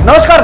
नमस्कार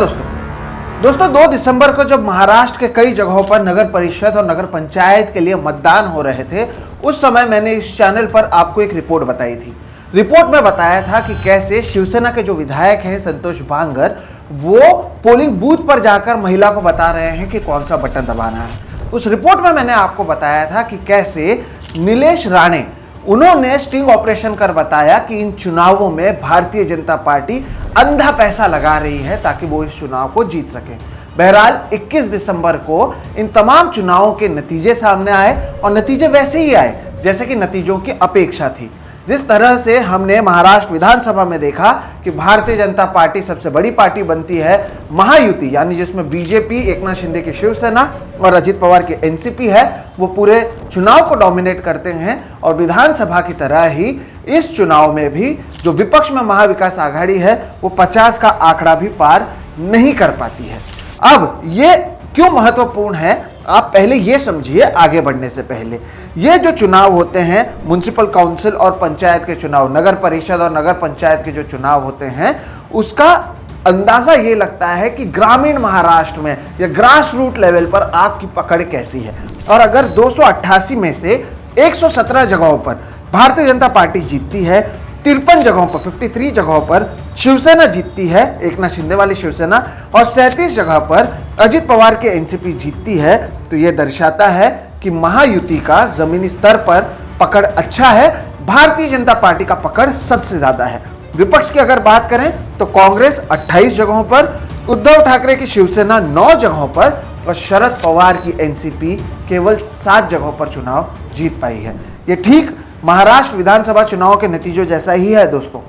दोस्तों 2 दिसंबर को जब महाराष्ट्र के कई जगहों पर नगर परिषद और नगर पंचायत के लिए मतदान हो रहे थे, उस समय मैंने इस चैनल पर आपको एक रिपोर्ट बताई थी। रिपोर्ट में बताया था कि कैसे शिवसेना के जो विधायक हैं संतोष बांगर, वो पोलिंग बूथ पर जाकर महिला को बता रहे हैं कि कौन सा बटन दबाना है। उस रिपोर्ट में मैंने आपको बताया था कि कैसे नीलेश राणे, उन्होंने स्टिंग ऑपरेशन कर बताया कि इन चुनावों में भारतीय जनता पार्टी अंधा पैसा लगा रही है ताकि वो इस चुनाव को जीत सके। बहरहाल 21 दिसंबर को इन तमाम चुनावों के नतीजे सामने आए और नतीजे वैसे ही आए जैसे कि नतीजों की अपेक्षा थी। जिस तरह से हमने महाराष्ट्र विधानसभा में देखा कि भारतीय जनता पार्टी सबसे बड़ी पार्टी बनती है, महायुति यानी जिसमें बीजेपी, एकनाथ शिंदे की शिवसेना और अजित पवार की एनसीपी है, वो पूरे चुनाव को डोमिनेट करते हैं। और विधानसभा की तरह ही इस चुनाव में भी जो विपक्ष में महाविकास आघाड़ी है, वो 50 का आंकड़ा भी पार नहीं कर पाती है। अब ये क्यों महत्वपूर्ण है, आप पहले ये समझिए आगे बढ़ने से पहले। ये जो चुनाव होते हैं, म्युनिसिपल काउंसिल और पंचायत के चुनाव, नगर परिषद और नगर पंचायत के जो चुनाव होते हैं, उसका अंदाजा ये लगता है कि ग्रामीण महाराष्ट्र में या ग्रास रूट लेवल पर आपकी पकड़ कैसी है। और अगर 288 में से 117 जगहों पर भारतीय जनता पार्टी जीतती है, 53 जगहों पर 53 जगहों पर शिवसेना जीतती है, एकनाथ शिंदे वाली शिवसेना, और 37 जगह पर अजित पवार की एनसीपी जीतती है, तो यह दर्शाता है कि महायुति का जमीनी स्तर पर पकड़ अच्छा है। भारतीय जनता पार्टी का पकड़ सबसे ज्यादा है। विपक्ष की अगर बात करें तो कांग्रेस 28 जगहों पर, उद्धव ठाकरे की शिवसेना 9 जगहों पर और शरद पवार की एनसीपी केवल 7 जगहों पर चुनाव जीत पाई है। ये ठीक महाराष्ट्र विधानसभा चुनाव के नतीजों जैसा ही है दोस्तों।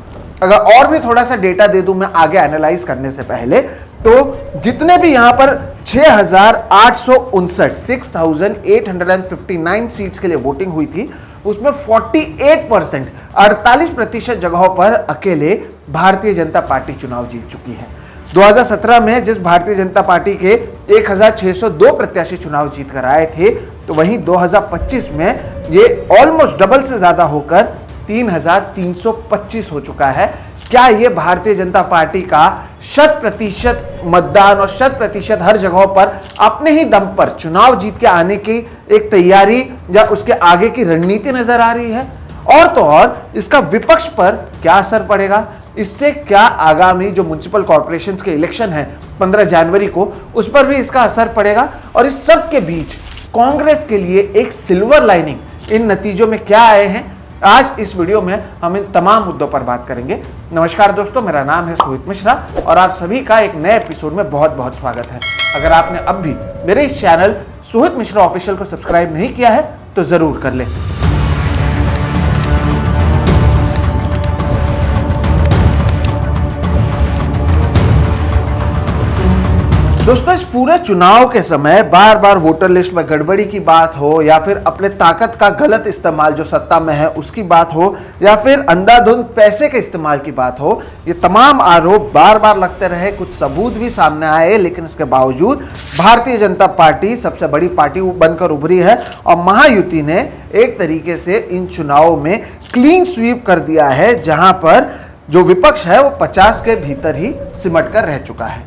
अगर और भी थोड़ा सा डेटा दे दूं मैं आगे एनालाइज करने से पहले, तो जितने भी यहां पर 6,859 सीट्स के लिए वोटिंग हुई थी, उसमें 48% जगहों पर अकेले भारतीय जनता पार्टी चुनाव जीत चुकी है। 2017 में जिस भारतीय जनता पार्टी के 1,602 प्रत्याशी चुनाव जीत कर आए थे, तो वहीं 2025 में ये ऑलमोस्ट डबल से ज्यादा होकर 3,325 हो चुका है। क्या ये भारतीय जनता पार्टी का 100% मतदान और 100% हर जगहों पर अपने ही दम पर चुनाव जीत के आने की एक तैयारी या उसके आगे की रणनीति नजर आ रही है? और तो और इसका विपक्ष पर क्या असर पड़ेगा? इससे क्या आगामी जो म्युनिसिपल कॉर्पोरेशंस के इलेक्शन है 15 जनवरी को, उस पर भी इसका असर पड़ेगा? और इस सब के बीच कांग्रेस के लिए एक सिल्वर लाइनिंग इन नतीजों में क्या आए हैं, आज इस वीडियो में हम इन तमाम मुद्दों पर बात करेंगे। नमस्कार दोस्तों, मेरा नाम है सुहित मिश्रा और आप सभी का एक नए एपिसोड में बहुत बहुत स्वागत है। अगर आपने अब भी मेरे इस चैनल सुहित मिश्रा ऑफिशियल को सब्सक्राइब नहीं किया है तो जरूर कर लें। दोस्तों, इस पूरे चुनाव के समय बार बार वोटर लिस्ट में गड़बड़ी की बात हो या फिर अपने ताकत का गलत इस्तेमाल जो सत्ता में है उसकी बात हो या फिर अंधाधुंध पैसे के इस्तेमाल की बात हो, ये तमाम आरोप बार बार लगते रहे। कुछ सबूत भी सामने आए, लेकिन इसके बावजूद भारतीय जनता पार्टी सबसे बड़ी पार्टी बनकर उभरी है और महायुति ने एक तरीके से इन चुनावों में क्लीन स्वीप कर दिया है, जहां पर जो विपक्ष है वो 50 के भीतर ही सिमट कर रह चुका है।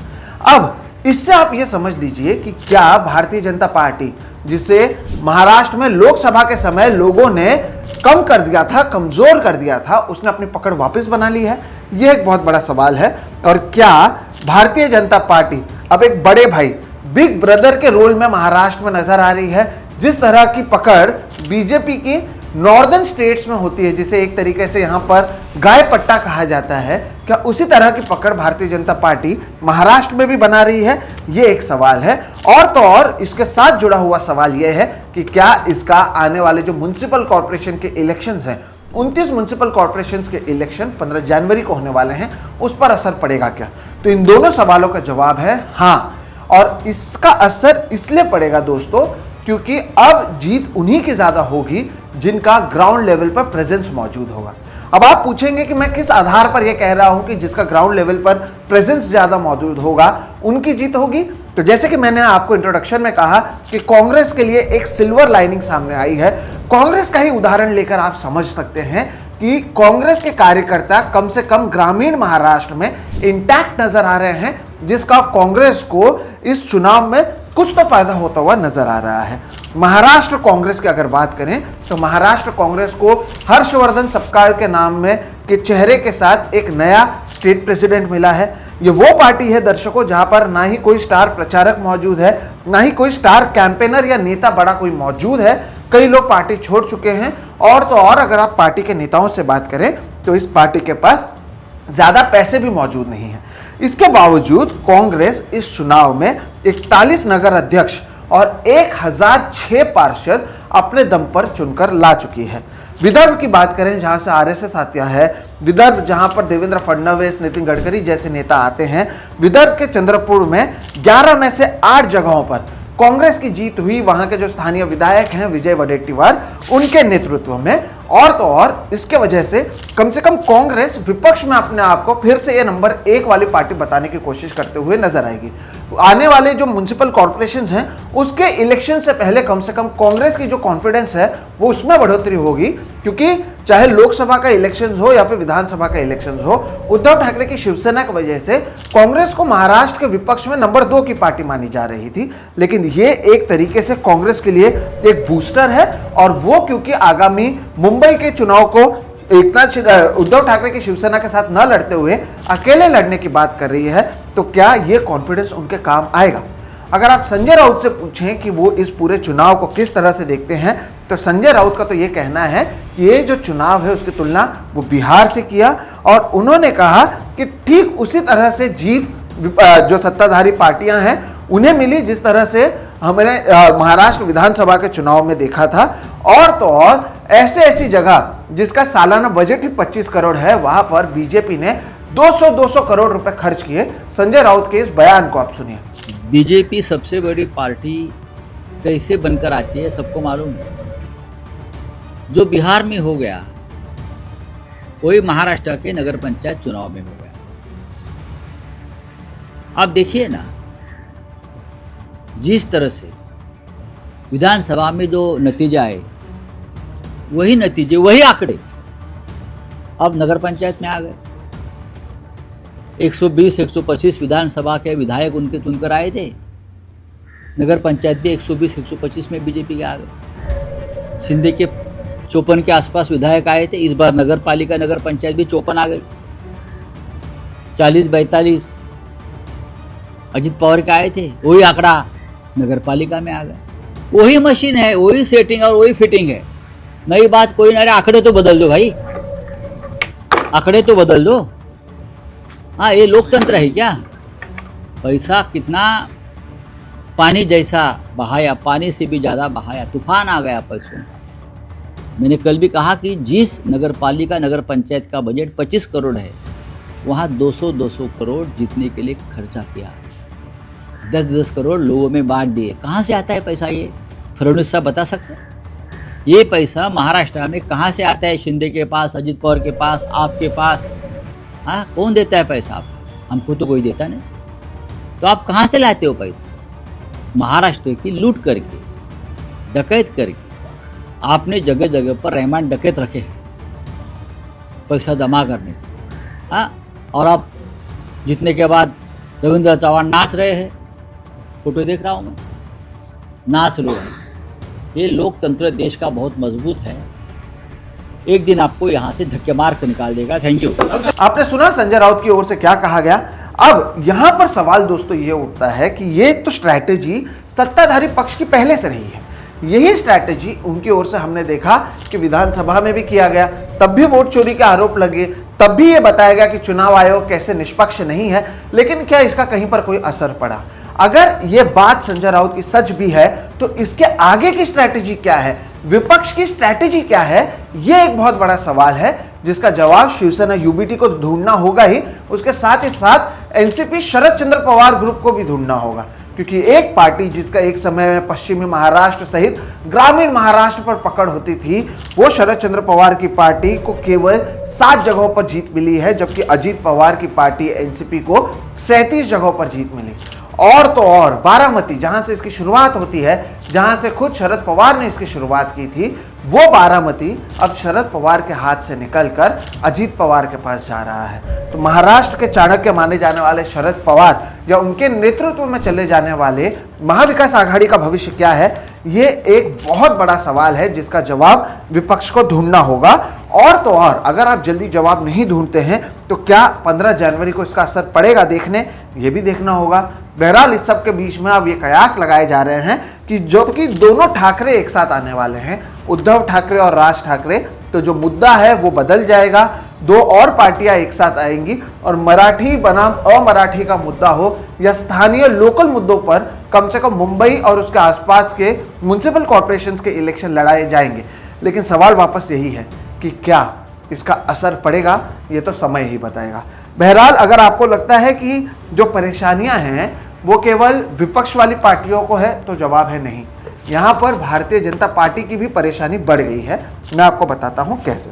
अब इससे आप ये समझ लीजिए कि क्या भारतीय जनता पार्टी, जिसे महाराष्ट्र में लोकसभा के समय लोगों ने कम कर दिया था, कमजोर कर दिया था, उसने अपनी पकड़ वापस बना ली है? यह एक बहुत बड़ा सवाल है। और क्या भारतीय जनता पार्टी अब एक बड़े भाई, बिग ब्रदर के रोल में महाराष्ट्र में नजर आ रही है? जिस तरह की पकड़ बीजेपी की नॉर्दर्न स्टेट्स में होती है, जिसे एक तरीके से यहां पर गाय पट्टा कहा जाता है, क्या उसी तरह की पकड़ भारतीय जनता पार्टी महाराष्ट्र में भी बना रही है? ये एक सवाल है। और तो और इसके साथ जुड़ा हुआ सवाल यह है कि क्या इसका आने वाले जो म्युनिसिपल कॉर्पोरेशन के इलेक्शंस हैं, 29 म्युनिसिपल कॉर्पोरेशंस के इलेक्शन 15 जनवरी को होने वाले हैं, उस पर असर पड़ेगा क्या? तो इन दोनों सवालों का जवाब है हाँ। और इसका असर इसलिए पड़ेगा दोस्तों क्योंकि अब जीत उन्हीं की ज्यादा होगी जिनका ग्राउंड लेवल पर प्रेजेंस मौजूद होगा। अब आप पूछेंगे कि मैं किस आधार पर यह कह रहा हूं कि जिसका ग्राउंड लेवल पर प्रेजेंस ज्यादा मौजूद होगा उनकी जीत होगी? तो जैसे कि मैंने आपको इंट्रोडक्शन में कहा कि कांग्रेस के लिए एक सिल्वर लाइनिंग सामने आई है। कांग्रेस का ही उदाहरण लेकर आप समझ सकते हैं कि कांग्रेस के कार्यकर्ता कम से कम ग्रामीण महाराष्ट्र में इंटैक्ट नजर आ रहे हैं। जिसका कांग्रेस को इस चुनाव में कुछ तो फायदा होता हुआ नजर आ रहा है। महाराष्ट्र कांग्रेस की अगर बात करें तो महाराष्ट्र कांग्रेस को हर्षवर्धन सपकाळ के नाम में के चेहरे के साथ एक नया स्टेट प्रेसिडेंट मिला है। ये वो पार्टी है दर्शकों जहां पर ना ही कोई स्टार प्रचारक मौजूद है, ना ही कोई स्टार कैंपेनर या नेता बड़ा कोई मौजूद है। कई लोग पार्टी छोड़ चुके हैं और तो और अगर आप पार्टी के नेताओं से बात करें तो इस पार्टी के पास ज्यादा पैसे भी मौजूद नहीं है। इसके बावजूद कांग्रेस इस चुनाव में 41 नगर अध्यक्ष और 1006 पार्षद अपने दम पर चुनकर ला चुकी है। विदर्भ की बात करें जहां से आरएसएस आती है, विदर्भ जहां पर देवेंद्र फडणवीस, नितिन गडकरी जैसे नेता आते हैं, विदर्भ के चंद्रपुर में 11 में से 8 जगहों पर कांग्रेस की जीत हुई। वहां के जो स्थानीय विधायक हैं विजय वडेट्टीवार, उनके नेतृत्व में। और तो और इसके वजह से कम कांग्रेस विपक्ष में अपने आप को फिर से ये नंबर 1 वाली पार्टी बताने की कोशिश करते हुए नजर आएगी। आने वाले जो म्युनिसिपल कॉर्पोरेशंस हैं उसके इलेक्शन से पहले कम से कम कांग्रेस की जो कॉन्फिडेंस है वो उसमें बढ़ोतरी होगी, क्योंकि चाहे लोकसभा का इलेक्शन हो या फिर विधानसभा का इलेक्शन हो, उद्धव ठाकरे की शिवसेना की वजह से कांग्रेस को महाराष्ट्र के विपक्ष में नंबर 2 की पार्टी मानी जा रही थी। लेकिन ये एक तरीके से कांग्रेस के लिए एक बूस्टर है, और वो क्योंकि आगामी मुंबई के चुनाव को उद्धव ठाकरे की शिवसेना के साथ न लड़ते हुए अकेले लड़ने की बात कर रही है, तो क्या ये कॉन्फिडेंस उनके काम आएगा? अगर आप संजय राउत से पूछें कि वो इस पूरे चुनाव को किस तरह से देखते हैं, तो संजय राउत का तो ये कहना है कि ये जो चुनाव है उसकी तुलना वो बिहार से किया, और उन्होंने कहा कि ठीक उसी तरह से जीत जो सत्ताधारी पार्टियां हैं उन्हें मिली जिस तरह से हमने महाराष्ट्र विधानसभा के चुनाव में देखा था। और तो और ऐसी जगह जिसका सालाना बजट ही 25 करोड़ है, वहां पर बीजेपी ने 200 करोड़ रुपए खर्च किए। संजय राउत के इस बयान को आप सुनिए। बीजेपी सबसे बड़ी पार्टी कैसे बनकर आती है सबको मालूम है। जो बिहार में हो गया वही महाराष्ट्र के नगर पंचायत चुनाव में हो गया। आप देखिए ना, जिस तरह से विधानसभा में जो नतीजा आए वही नतीजे, वही आंकड़े अब नगर पंचायत में आ गए। 120-125 विधानसभा के विधायक उनके चुनकर आए थे, नगर पंचायत भी 120-125 में बीजेपी के आ गए। शिंदे के 54 के आसपास विधायक आए थे, इस बार नगर पालिका नगर पंचायत भी 54 आ गई। 40-42 अजित पवार के आए थे, वही आंकड़ा नगर पालिका में आ गया। वही मशीन है, वही सेटिंग और वही फिटिंग है। नई बात कोई ना, अरे आंकड़े तो बदल दो भाई, आंकड़े तो बदल दो। हाँ, ये लोकतंत्र है क्या? पैसा कितना पानी जैसा बहाया, पानी से भी ज़्यादा बहाया, तूफान आ गया पैसों का। मैंने कल भी कहा कि जिस नगर पालिका नगर पंचायत का बजट 25 करोड़ है, वहाँ 200 करोड़ जीतने के लिए खर्चा किया। 10 करोड़ लोगों में बांट दिए। कहाँ से आता है पैसा? ये फडणवीस साहब बता सकते हैं? ये पैसा महाराष्ट्र में कहाँ से आता है? शिंदे के पास, अजित पवार के पास, आपके पास। हाँ, कौन देता है पैसा? आप, हमको तो कोई देता नहीं। तो आप कहाँ से लाते हो पैसा? महाराष्ट्र की लूट करके, डकैत करके आपने जगह जगह पर रहमान डकैत रखे हैं पैसा जमा करने। हाँ, और आप जीतने के बाद रविंद्र चौहान नाच रहे हैं, फोटो देख रहा हूँ मैं, नाच रहे हैं। ये लोकतंत्र देश का बहुत मजबूत है, एक दिन आपको यहाँ से धक्के मार कर निकाल देगा। Thank you. आपने सुना संजय राउत की ओर से क्या कहा गया। अब यहां पर सवाल दोस्तों ये उठता है कि ये तो स्ट्रैटेजी सत्ताधारी पक्ष की पहले से रही है। यही स्ट्रैटेजी उनकी ओर से हमने देखा कि विधानसभा में भी किया गया, तब भी वोट चोरी के आरोप लगे, तब भी ये बताया गया कि चुनाव आयोग कैसे निष्पक्ष नहीं है। लेकिन क्या इसका कहीं पर कोई असर पड़ा? अगर ये बात संजय राउत की सच भी है तो इसके आगे की स्ट्रैटेजी क्या है, विपक्ष की स्ट्रैटेजी क्या है, यह एक बहुत बड़ा सवाल है जिसका जवाब शिवसेना यूबीटी को ढूंढना होगा ही। उसके साथ ही साथ एनसीपी शरद चंद्र पवार ग्रुप को भी ढूंढना होगा, क्योंकि एक पार्टी जिसका एक समय में पश्चिमी महाराष्ट्र सहित ग्रामीण महाराष्ट्र पर पकड़ होती थी, वो शरद चंद्र पवार की पार्टी को केवल 7 जगहों पर जीत मिली है, जबकि अजीत पवार की पार्टी एनसीपी को 37 जगहों पर जीत मिली। और तो और बारामती, जहां से इसकी शुरुआत होती है, जहां से खुद शरद पवार ने इसकी शुरुआत की थी, वो बारामती अब शरद पवार के हाथ से निकलकर अजीत पवार के पास जा रहा है। तो महाराष्ट्र के चाणक्य माने जाने वाले शरद पवार या उनके नेतृत्व में चले जाने वाले महाविकास आघाड़ी का भविष्य क्या है, ये एक बहुत बड़ा सवाल है जिसका जवाब विपक्ष को ढूंढना होगा। और तो और अगर आप जल्दी जवाब नहीं ढूंढते हैं तो क्या 15 जनवरी को इसका असर पड़ेगा देखने, ये भी देखना होगा। बहरहाल इस सब के बीच में अब ये कयास लगाए जा रहे हैं कि जबकि दोनों ठाकरे एक साथ आने वाले हैं, उद्धव ठाकरे और राज ठाकरे, तो जो मुद्दा है वो बदल जाएगा। दो और पार्टियां एक साथ आएंगी और मराठी बनाम अमराठी का मुद्दा हो या स्थानीय लोकल मुद्दों पर कम से कम मुंबई और उसके आसपास के म्युनिसिपल कॉर्पोरेशंस के इलेक्शन लड़ाए जाएंगे। लेकिन सवाल वापस यही है कि क्या इसका असर पड़ेगा, ये तो समय ही बताएगा। बहरहाल अगर आपको लगता है कि जो परेशानियां हैं वो केवल विपक्ष वाली पार्टियों को है तो जवाब है नहीं, यहाँ पर भारतीय जनता पार्टी की भी परेशानी बढ़ गई है। मैं आपको बताता हूँ कैसे।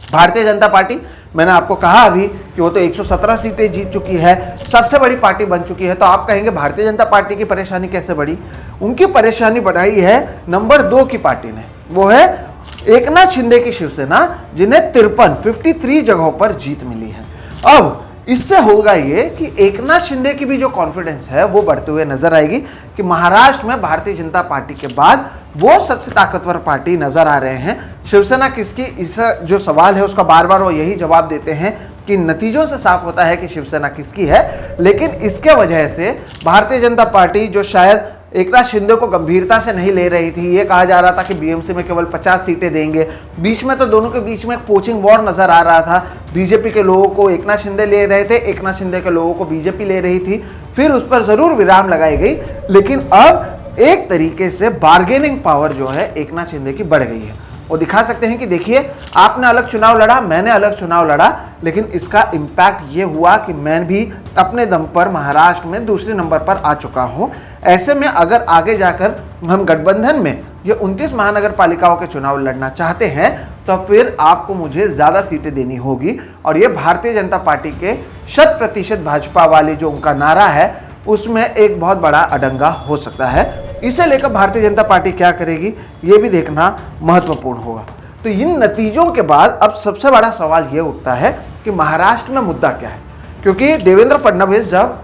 भारतीय जनता पार्टी, मैंने आपको कहा अभी कि वो तो 117 सीटें जीत चुकी है, सबसे बड़ी पार्टी बन चुकी है। तो आप कहेंगे भारतीय जनता पार्टी की परेशानी कैसे बढ़ी? उनकी परेशानी बढ़ाई है नंबर 2 की पार्टी ने, वो है एकनाथ शिंदे की शिवसेना, जिन्हें 53 जगहों पर जीत मिली है। अब इससे होगा ये कि एकनाथ शिंदे की भी जो कॉन्फिडेंस है वो बढ़ते हुए नजर आएगी कि महाराष्ट्र में भारतीय जनता पार्टी के बाद वो सबसे ताकतवर पार्टी नजर आ रहे हैं। शिवसेना किसकी, इस जो सवाल है उसका बार बार वो यही जवाब देते हैं कि नतीजों से साफ होता है कि शिवसेना किसकी है। लेकिन इसके वजह से भारतीय जनता पार्टी, जो शायद एकनाथ शिंदे को गंभीरता से नहीं ले रही थी, ये कहा जा रहा था कि बीएमसी में केवल 50 सीटें देंगे, बीच में तो दोनों के बीच में कोचिंग वॉर नजर आ रहा था। बीजेपी के लोगों को एकनाथ शिंदे ले रहे थे, एकनाथ शिंदे के लोगों को बीजेपी ले रही थी, फिर उस पर जरूर विराम लगाई गई। लेकिन अब एक तरीके से बार्गेनिंग पावर जो है एकनाथ शिंदे की बढ़ गई है। वो दिखा सकते हैं कि देखिए, आपने अलग चुनाव लड़ा, मैंने अलग चुनाव लड़ा, लेकिन इसका इम्पैक्ट ये हुआ कि मैं भी अपने दम पर महाराष्ट्र में दूसरे नंबर पर आ चुका हूं। ऐसे में अगर आगे जाकर हम गठबंधन में ये 29 महानगर पालिकाओं के चुनाव लड़ना चाहते हैं तो फिर आपको मुझे ज्यादा सीटें देनी होगी। और ये भारतीय जनता पार्टी के 100% भाजपा वाली जो उनका नारा है उसमें एक बहुत बड़ा अडंगा हो सकता है। इसे लेकर भारतीय जनता पार्टी क्या करेगी ये भी देखना महत्वपूर्ण होगा। तो इन नतीजों के बाद अब सबसे बड़ा सवाल यह उठता है कि महाराष्ट्र में मुद्दा क्या है, क्योंकि देवेंद्र फडणवीस जब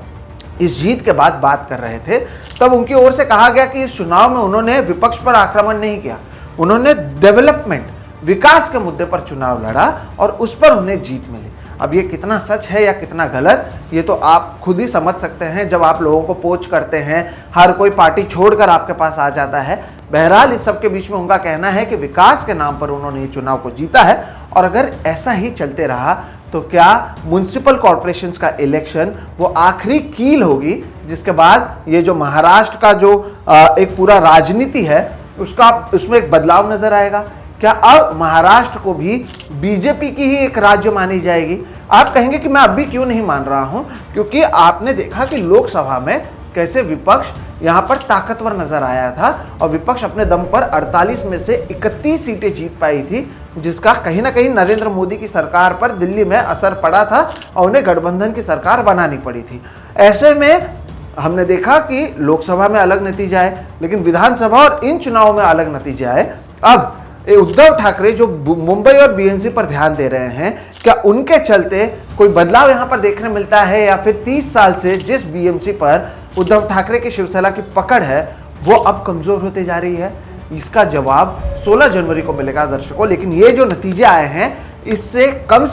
इस जीत के बाद बात कर रहे थे तब उनकी ओर से कहा गया कि इस चुनाव में उन्होंने विपक्ष पर आक्रमण नहीं किया, उन्होंने डेवलपमेंट, विकास के मुद्दे पर चुनाव लड़ा और उस पर उन्हें जीत मिली। अब ये कितना सच है या कितना गलत, ये तो आप खुद ही समझ सकते हैं जब आप लोगों को पोच करते हैं, हर कोई पार्टी छोड़कर आपके पास आ जाता है। बहरहाल इस सब के बीच में उनका कहना है कि विकास के नाम पर उन्होंने ये चुनाव को जीता है। और अगर ऐसा ही चलते रहा तो क्या म्युनिसिपल कॉर्पोरेशंस का इलेक्शन वो आखिरी कील होगी जिसके बाद ये जो महाराष्ट्र का जो एक पूरा राजनीति है उसमें एक बदलाव नजर आएगा? क्या अब महाराष्ट्र को भी बीजेपी की ही एक राज्य मानी जाएगी? आप कहेंगे कि मैं अब भी क्यों नहीं मान रहा हूं, क्योंकि आपने देखा कि लोकसभा में कैसे विपक्ष यहां पर ताकतवर नजर आया था और विपक्ष अपने दम पर 48 में से 31 सीटें जीत पाई थी, जिसका कहीं ना कहीं नरेंद्र मोदी की सरकार पर दिल्ली में असर पड़ा था और उन्हें गठबंधन की सरकार बनानी पड़ी थी। ऐसे में हमने देखा कि लोकसभा में अलग नतीजा है, लेकिन विधानसभा और इन चुनावों में अलग नतीजा है। अब उद्धव ठाकरे जो मुंबई और बीएमसी पर ध्यान दे रहे हैं, क्या उनके चलते कोई बदलाव यहां पर देखने मिलता है या फिर 30 साल से जिस बीएमसी पर उद्धव ठाकरे की शिवसेना की पकड़ है वो अब कमजोर होते जा रही है? इसका जवाब 16 जनवरी को मिलेगा दर्शकों। लेकिन ये जो नतीजे आए हैं इससे कम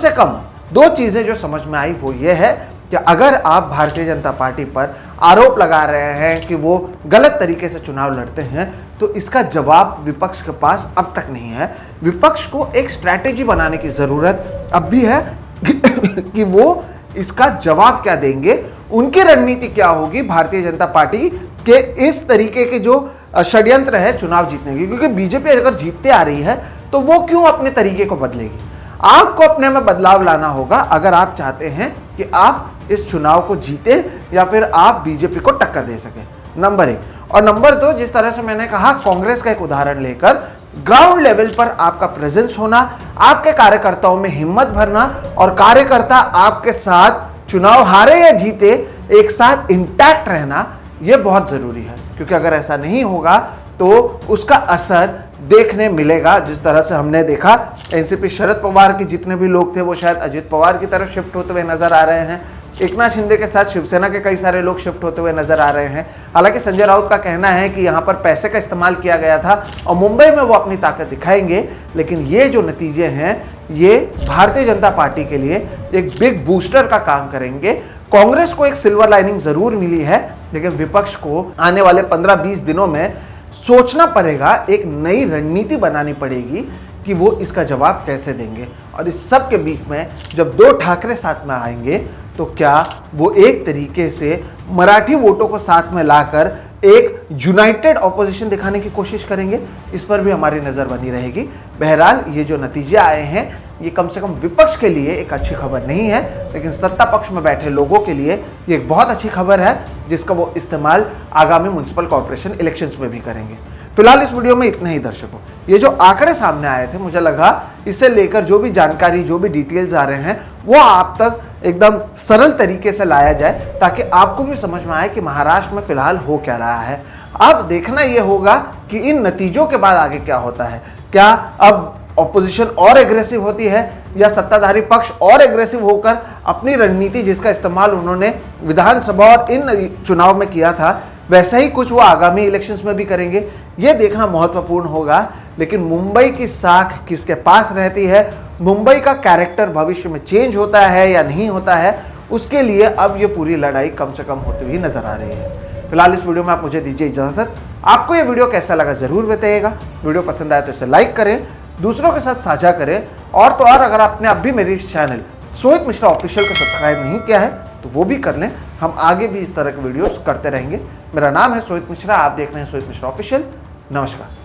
2 चीजें जो समझ में आई वो ये है कि अगर आप भारतीय जनता पार्टी पर आरोप लगा रहे हैं कि वो गलत तरीके से चुनाव लड़ते हैं तो इसका जवाब विपक्ष के पास अब तक नहीं है। विपक्ष को एक स्ट्रैटेजी बनाने की जरूरत अब भी है कि वो इसका जवाब क्या देंगे, उनकी रणनीति क्या होगी भारतीय जनता पार्टी के इस तरीके के जो षड्यंत्र है चुनाव जीतने की। क्योंकि बीजेपी अगर जीतते आ रही है तो वो क्यों अपने तरीके को बदलेगी? आपको अपने में बदलाव लाना होगा अगर आप चाहते हैं कि आप इस चुनाव को जीते या फिर आप बीजेपी को टक्कर दे सके, नंबर 1। और नंबर 2, जिस तरह से मैंने कहा कांग्रेस का एक उदाहरण लेकर, ग्राउंड लेवल पर आपका प्रेजेंस होना, आपके कार्यकर्ताओं में हिम्मत भरना और कार्यकर्ता आपके साथ चुनाव हारे या जीते एक साथ इंटैक्ट रहना ये बहुत ज़रूरी है, क्योंकि अगर ऐसा नहीं होगा तो उसका असर देखने मिलेगा। जिस तरह से हमने देखा एनसीपी शरद पवार के जितने भी लोग थे वो शायद अजित पवार की तरफ शिफ्ट होते हुए नजर आ रहे हैं। एकनाथ शिंदे के साथ शिवसेना के कई सारे लोग शिफ्ट होते हुए नजर आ रहे हैं। हालांकि संजय राउत का कहना है कि यहाँ पर पैसे का इस्तेमाल किया गया था और मुंबई में वो अपनी ताकत दिखाएंगे, लेकिन ये जो नतीजे हैं ये भारतीय जनता पार्टी के लिए एक बिग बूस्टर का काम करेंगे। कांग्रेस को एक सिल्वर लाइनिंग जरूर मिली है, लेकिन विपक्ष को आने वाले 15-20 दिनों में सोचना पड़ेगा, एक नई रणनीति बनानी पड़ेगी कि वो इसका जवाब कैसे देंगे। और इस सब के बीच में जब दो ठाकरे साथ में आएंगे तो क्या वो एक तरीके से मराठी वोटों को साथ में लाकर एक यूनाइटेड ऑपोजिशन दिखाने की कोशिश करेंगे, इस पर भी हमारी नज़र बनी रहेगी। बहरहाल ये जो नतीजे आए हैं ये कम से कम विपक्ष के लिए एक अच्छी खबर नहीं है, लेकिन सत्ता पक्ष में बैठे लोगों के लिए ये एक बहुत अच्छी खबर है, जिसका वो इस्तेमाल आगामी म्युनिसिपल कॉर्पोरेशन इलेक्शंस में भी करेंगे। फिलहाल इस वीडियो में इतना ही दर्शकों। ये जो आंकड़े सामने आए थे, मुझे लगा इसे लेकर जो भी जानकारी, जो भी डिटेल्स आ रहे हैं वो आप तक एकदम सरल तरीके से लाया जाए, ताकि आपको भी समझ में आए कि महाराष्ट्र में फिलहाल हो क्या रहा है। अब देखना यह होगा कि इन नतीजों के बाद आगे क्या होता है। क्या अब ऑपोजिशन और एग्रेसिव होती है या सत्ताधारी पक्ष और एग्रेसिव होकर अपनी रणनीति, जिसका इस्तेमाल उन्होंने विधानसभा और इन चुनाव में किया था, वैसा ही कुछ वो आगामी इलेक्शंस में भी करेंगे, ये देखना महत्वपूर्ण होगा। लेकिन मुंबई की साख किसके पास रहती है, मुंबई का कैरेक्टर भविष्य में चेंज होता है या नहीं होता है, उसके लिए अब ये पूरी लड़ाई कम से कम होती हुई नजर आ रही है। फिलहाल इस वीडियो में आप मुझे दीजिए इजाजत। आपको ये वीडियो कैसा लगा जरूर बताइएगा। वीडियो पसंद आए तो इसे लाइक करें, दूसरों के साथ साझा करें, और तो और अगर आपने अब भी मेरे इस चैनल सोहित मिश्रा ऑफिशियल को सब्सक्राइब नहीं किया है तो वो भी कर लें। हम आगे भी इस तरह के वीडियोस करते रहेंगे। मेरा नाम है सोहित मिश्रा, आप देख रहे हैं सोहित मिश्रा ऑफिशियल। नमस्कार।